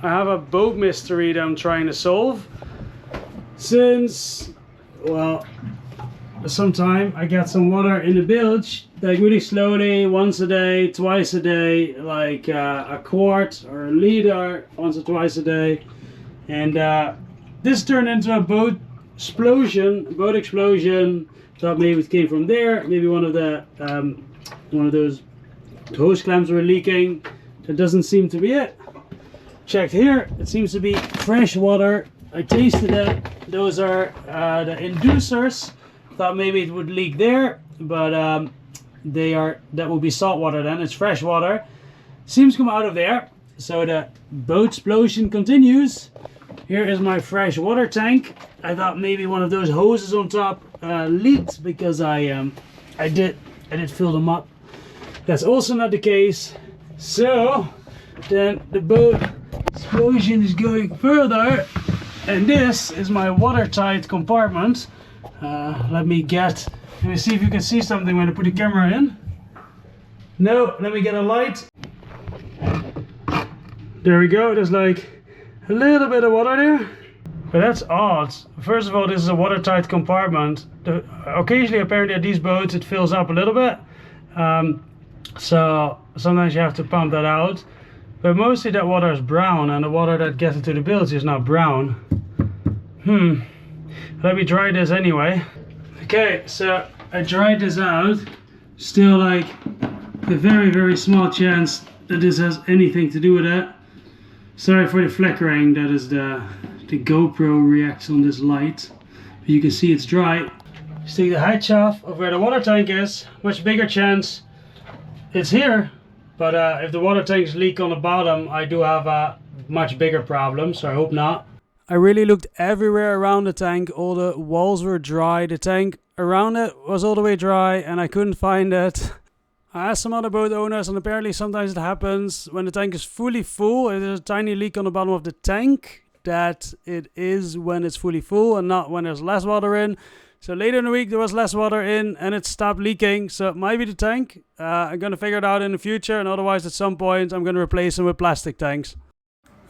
I have a boat mystery that I'm trying to solve. Since, well, some time I get some water in the bilge, like really slowly, once a day, twice a day, like a quart or a liter, once or twice a day. And this turned into a boat explosion. Thought maybe it came from there. Maybe one of those hose clamps were leaking. That doesn't seem to be it. Checked here, it seems to be fresh water. I tasted it. Those are the inducers. Thought maybe it would leak there, but that will be salt water then. It's fresh water. Seems to come out of there. So the boat explosion continues. Here is my fresh water tank. I thought maybe one of those hoses on top leaked because I did fill them up. That's also not the case. So then the boat explosion is going further, and this is my watertight compartment. Let me see if you can see something when I put the camera in. No, let me get a light. There we go. There's like a little bit of water there, but that's odd. First of all, this is a watertight compartment. Occasionally, apparently at these boats it fills up a little bit, so sometimes you have to pump that out, but mostly that water is brown, and the water that gets into the bilge is not brown. Let me dry this anyway. Okay, so I dried this out. Still like a very, very small chance that this has anything to do with it. Sorry for the flickering. That is the GoPro reacts on this light. But you can see it's dry. Just take the hatch off of where the water tank is. Much bigger chance it's here. But if the water tanks leak on the bottom, I do have a much bigger problem. So I hope not. I really looked everywhere around the tank. All the walls were dry. The tank around it was all the way dry, and I couldn't find it. I asked some other boat owners, and apparently sometimes it happens when the tank is fully full. There's a tiny leak on the bottom of the tank. That it is when it's fully full and not when there's less water in. So later in the week there was less water in and it stopped leaking. So it might be the tank. I'm going to figure it out in the future, and otherwise at some point I'm going to replace them with plastic tanks.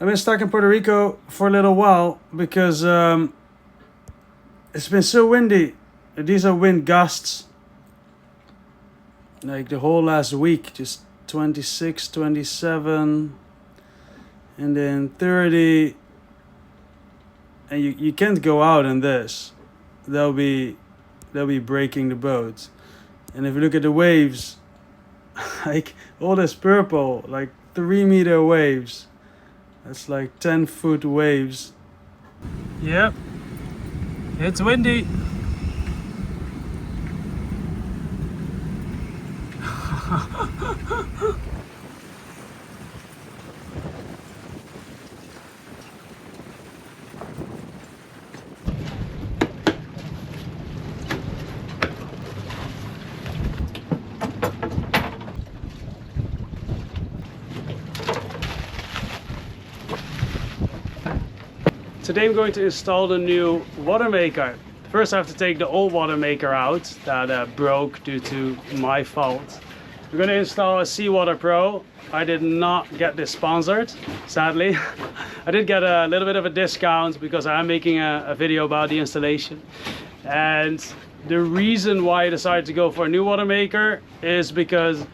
I've been stuck in Puerto Rico for a little while because it's been so windy. These are wind gusts. Like the whole last week, just 26, 27, and then 30. And you can't go out in this. They'll be breaking the boat. And if you look at the waves, like all this purple, like 3-meter waves. That's like 10-foot waves. Yep, it's windy. Today I'm going to install the new Watermaker. First I have to take the old Watermaker out that broke due to my fault. We're going to install a Seawater Pro. I did not get this sponsored, sadly. I did get a little bit of a discount because I am making a video about the installation. And the reason why I decided to go for a new Watermaker is because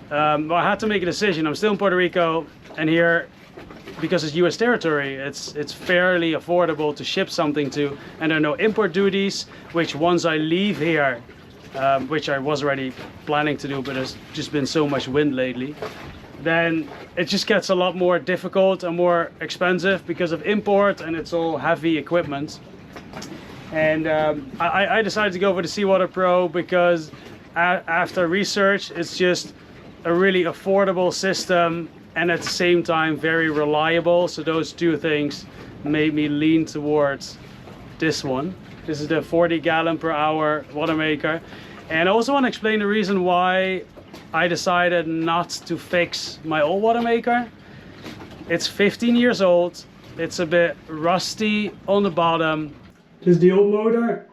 well, I had to make a decision. I'm still in Puerto Rico, and here, because it's US territory, it's fairly affordable to ship something to, and there are no import duties, which once I leave here, which I was already planning to do, but there's just been so much wind lately, then it just gets a lot more difficult and more expensive because of import, and it's all heavy equipment. And I decided to go for the Seawater Pro because after research, it's just a really affordable system, and at the same time very reliable. So those two things made me lean towards this one. This is the 40-gallon-per-hour Watermaker. And I also want to explain the reason why I decided not to fix my old Watermaker. It's 15 years old. It's a bit rusty on the bottom. This is the old motor.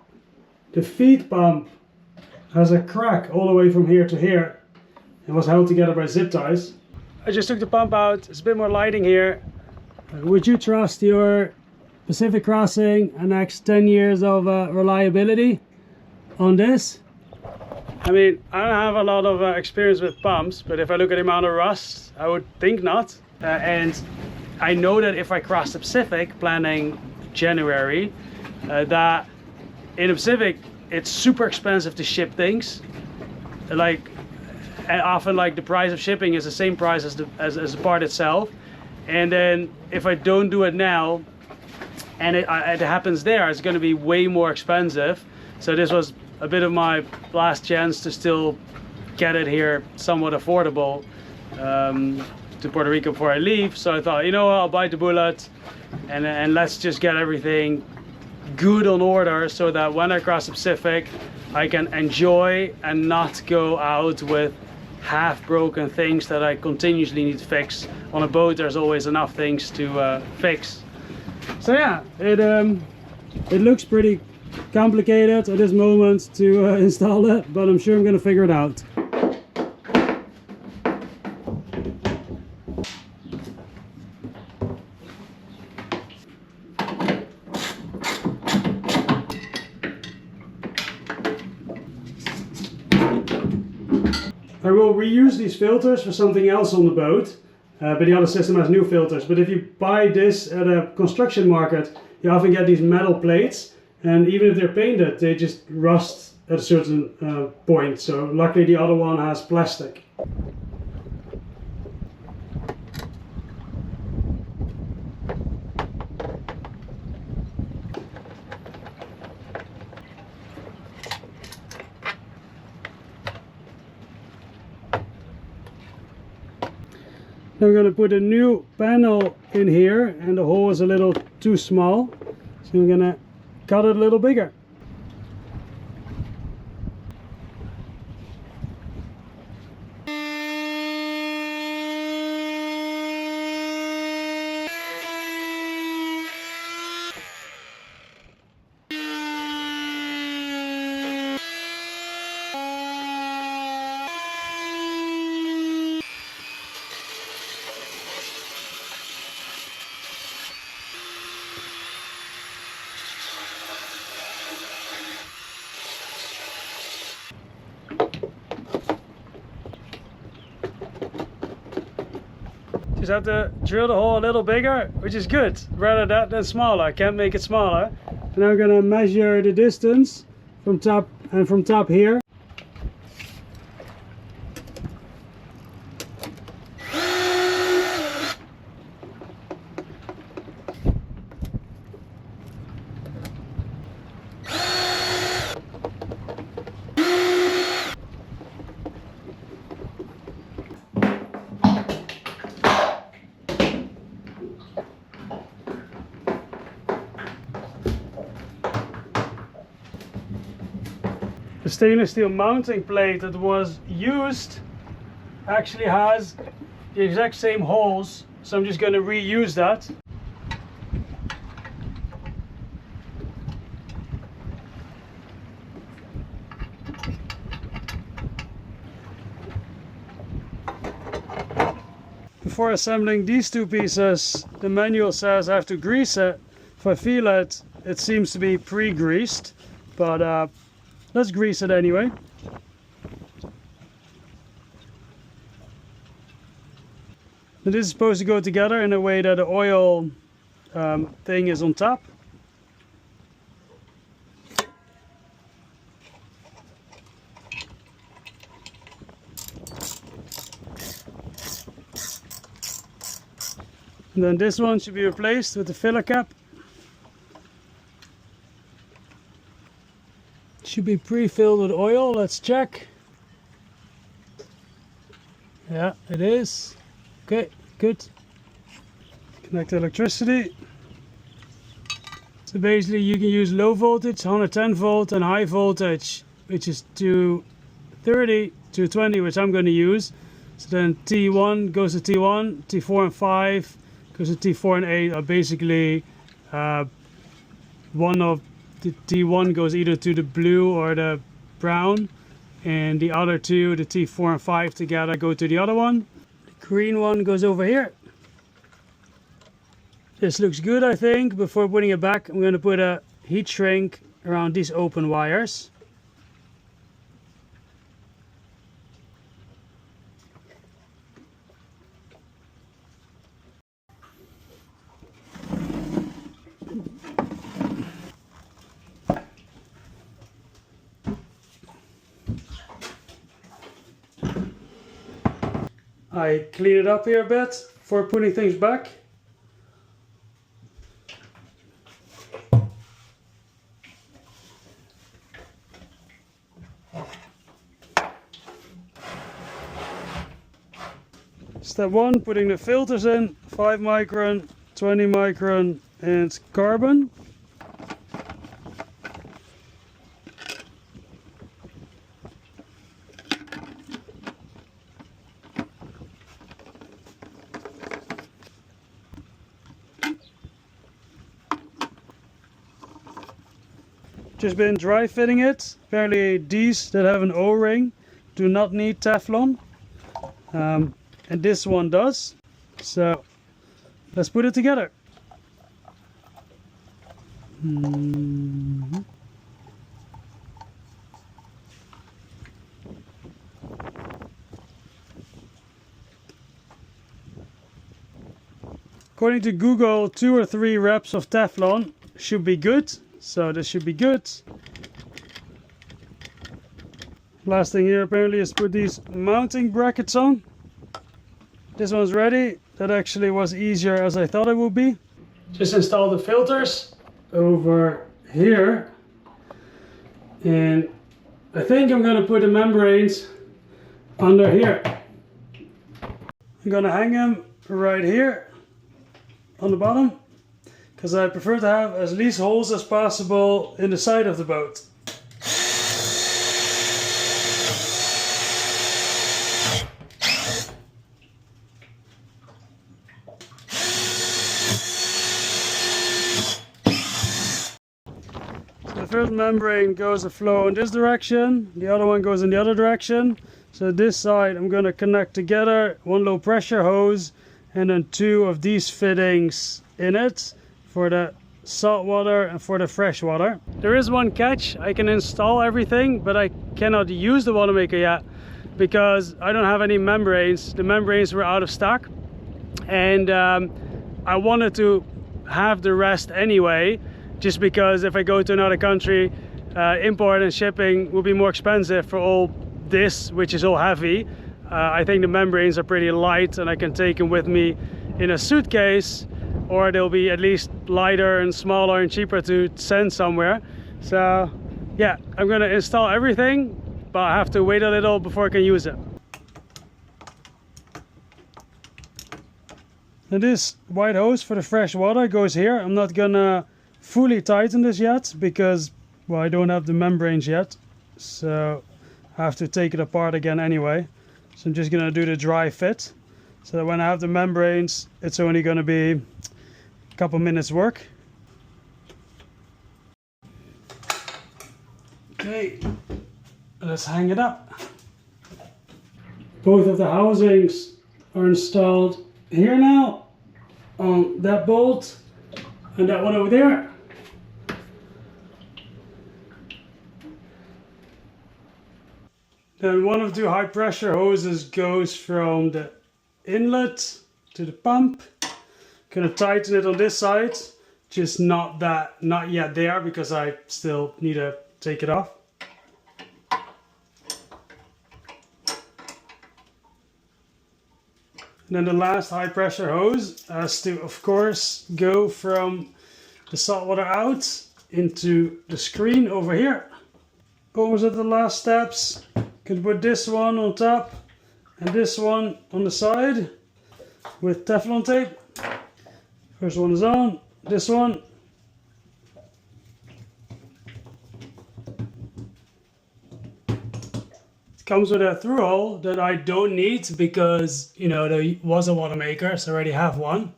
The feed pump has a crack all the way from here to here. It was held together by zip ties. I just took the pump out. It's a bit more lighting here. Would you trust your Pacific crossing and next 10 years of reliability on this? I mean, I don't have a lot of experience with pumps, but if I look at the amount of rust, I would think not. And I know that if I cross the Pacific planning January, that in the Pacific it's super expensive to ship things. Like, and often like the price of shipping is the same price as the part itself. And then if I don't do it now and it happens there, it's going to be way more expensive. So this was a bit of my last chance to still get it here somewhat affordable to Puerto Rico before I leave. So I thought, you know what, I'll bite the bullet and let's just get everything good on order so that when I cross the Pacific I can enjoy and not go out with half broken things that I continuously need to fix. On a boat there's always enough things to fix. So yeah, it looks pretty complicated at this moment to install it, but I'm sure I'm gonna figure it out. I will reuse these filters for something else on the boat, but the other system has new filters. But if you buy this at a construction market, you often get these metal plates, and even if they're painted, they just rust at a certain point. So luckily the other one has plastic. Now I'm going to put a new panel in here, and the hole is a little too small, so I'm going to cut it a little bigger. Just have to drill the hole a little bigger, which is good. Rather that than smaller. I can't make it smaller. And now I'm gonna measure the distance from top and from top here. The stainless steel mounting plate that was used actually has the exact same holes, so I'm just going to reuse that. Before assembling these two pieces, the manual says I have to grease it. If I feel it, it seems to be pre-greased, but let's grease it anyway. Now this is supposed to go together in a way that the oil thing is on top. And then this one should be replaced with the filler cap. Should be pre-filled with oil. Let's check. Yeah, it is. Okay, good. Connect electricity. So basically you can use low voltage, 110 volt, and high voltage, which is 230, 220, which I'm going to use. So then T1 goes to T1, T4 and 5 goes to T4 and 8 are basically one of the T1 goes either to the blue or the brown, and the other two, the T4 and 5 together, go to the other one. The green one goes over here. This looks good, I think. Before putting it back, I'm going to put a heat shrink around these open wires. I clean it up here a bit before putting things back. Step 1, putting the filters in, 5 micron, 20 micron and carbon. Just been dry fitting it. Apparently these that have an O-ring do not need Teflon. And this one does. So let's put it together. According to Google, 2 or 3 reps of Teflon should be good. So this should be good. Last thing here apparently is put these mounting brackets on. This one's ready. That actually was easier as I thought it would be. Just install the filters over here. And I think I'm going to put the membranes under here. I'm going to hang them right here on the bottom, because I prefer to have as least holes as possible in the side of the boat. The first membrane goes a flow in this direction, the other one goes in the other direction. So this side I'm going to connect together, 1 low pressure hose and then 2 of these fittings in it for the salt water and for the fresh water. There is one catch: I can install everything, but I cannot use the Watermaker yet because I don't have any membranes. The membranes were out of stock, and I wanted to have the rest anyway, just because if I go to another country, import and shipping will be more expensive for all this, which is all heavy. I think the membranes are pretty light and I can take them with me in a suitcase, or they'll be at least lighter and smaller and cheaper to send somewhere. So yeah, I'm gonna install everything, but I have to wait a little before I can use it. And this white hose for the fresh water goes here. I'm not gonna fully tighten this yet because, well, I don't have the membranes yet, so I have to take it apart again anyway. So I'm just gonna do the dry fit, so that when I have the membranes, it's only gonna be a couple minutes work. Okay, let's hang it up. Both of the housings are installed here now, on that bolt and that one over there. Then one of the high pressure hoses goes from the inlet to the pump. Gonna tighten it on this side, just not yet there because I still need to take it off. And then the last high pressure hose has to, of course, go from the salt water out into the screen over here. Almost at the last steps. Can put this one on top and this one on the side with Teflon tape. First one is on, this one. It comes with a through hole that I don't need because, you know, there was a Watermaker, so I already have one.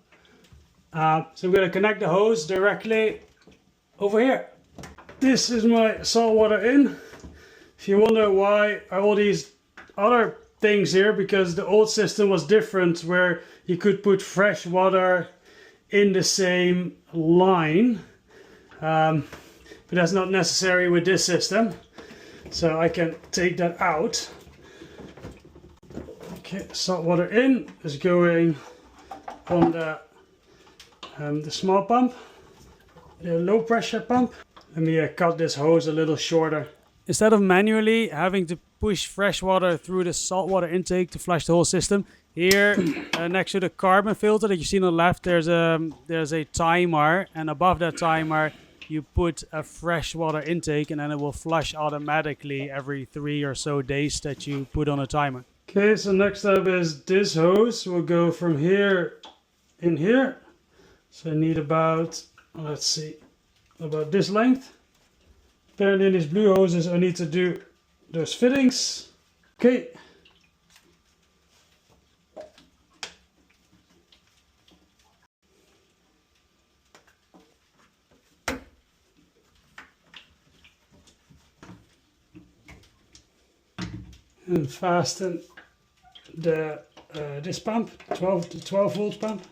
So I'm going to connect the hose directly over here. This is my saltwater in. If you wonder why are all these other things here, because the old system was different, where you could put fresh water in the same line, but that's not necessary with this system. So I can take that out. Okay, salt water in is going on the small pump, the low pressure pump. Let me cut this hose a little shorter. Instead of manually having to push fresh water through the saltwater intake to flush the whole system, here next to the carbon filter that you see on the left, there's a timer, and above that timer you put a freshwater intake, and then it will flush automatically every 3 or so days that you put on a timer. Okay, so next up is this hose will go from here in here. So I need about, let's see, about this length. Apparently in these blue hoses I need to do those fittings. Okay. And fasten the this pump, the 12 volt pump.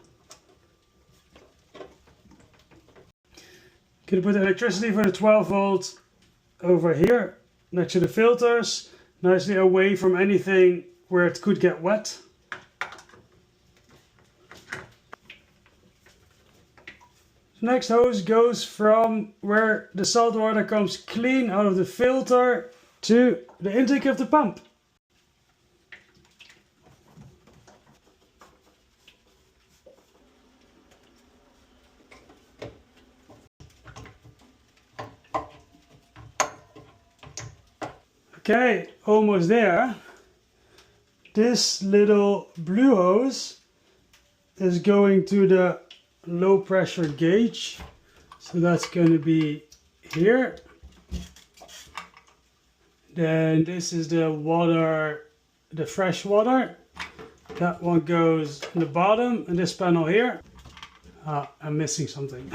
Gonna put the electricity for the 12 volt over here next to the filters, nicely away from anything where it could get wet. The next hose goes from where the salt water comes clean out of the filter to the intake of the pump. Okay, almost there. This little blue hose is going to the low pressure gauge. So that's going to be here. Then this is the water, the fresh water. That one goes in the bottom in this panel here. I'm missing something.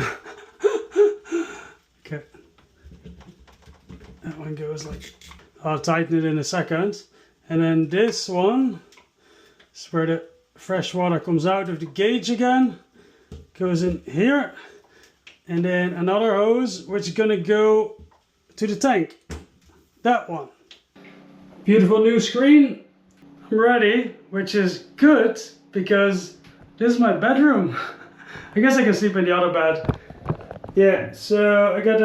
Okay. That one goes like... I'll tighten it in a second. And then this one is where the fresh water comes out of the gauge again. Goes in here. And then another hose which is gonna go to the tank. That one. Beautiful new screen. I'm ready, which is good because this is my bedroom. I guess I can sleep in the other bed. Yeah, so I got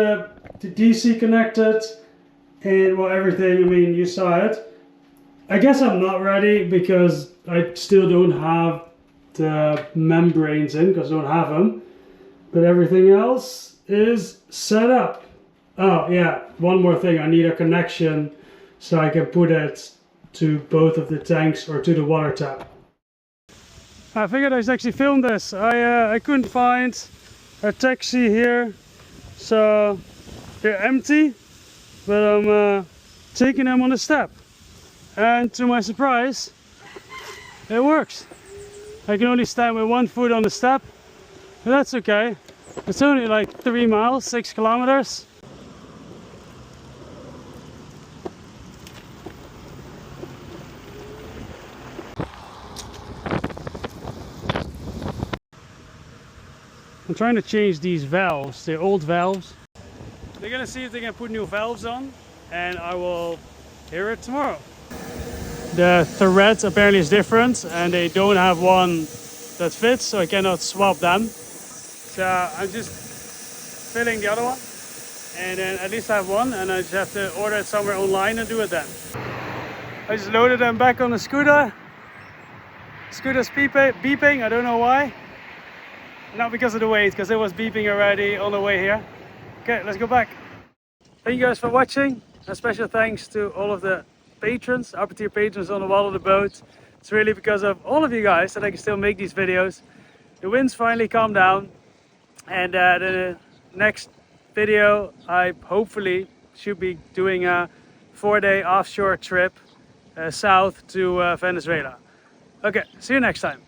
the DC connected. And well, everything, I mean, you saw it. I guess I'm not ready because I still don't have the membranes in, because I don't have them. But everything else is set up. Oh yeah, one more thing, I need a connection so I can put it to both of the tanks or to the water tap. I figured I should actually film this. I couldn't find a taxi here, so they're empty. But I'm taking them on the step, and to my surprise, it works. I can only stand with one foot on the step, but that's okay. It's only like 3 miles, 6 kilometers. I'm trying to change these valves, they're old valves. They're gonna see if they can put new valves on, and I will hear it tomorrow. The thread apparently is different, and they don't have one that fits, so I cannot swap them. So I'm just filling the other one, and then at least I have one, and I just have to order it somewhere online and do it then. I just loaded them back on the scooter. Scooter's beeping, I don't know why. Not because of the weight, because it was beeping already on the way here. Okay, let's go back. Thank you guys for watching. A special thanks to all of the patrons, upper tier patrons on the wall of the boat. It's really because of all of you guys that I can still make these videos. The winds finally calmed down, and the next video I hopefully should be doing a 4-day offshore trip south to Venezuela. Okay, see you next time.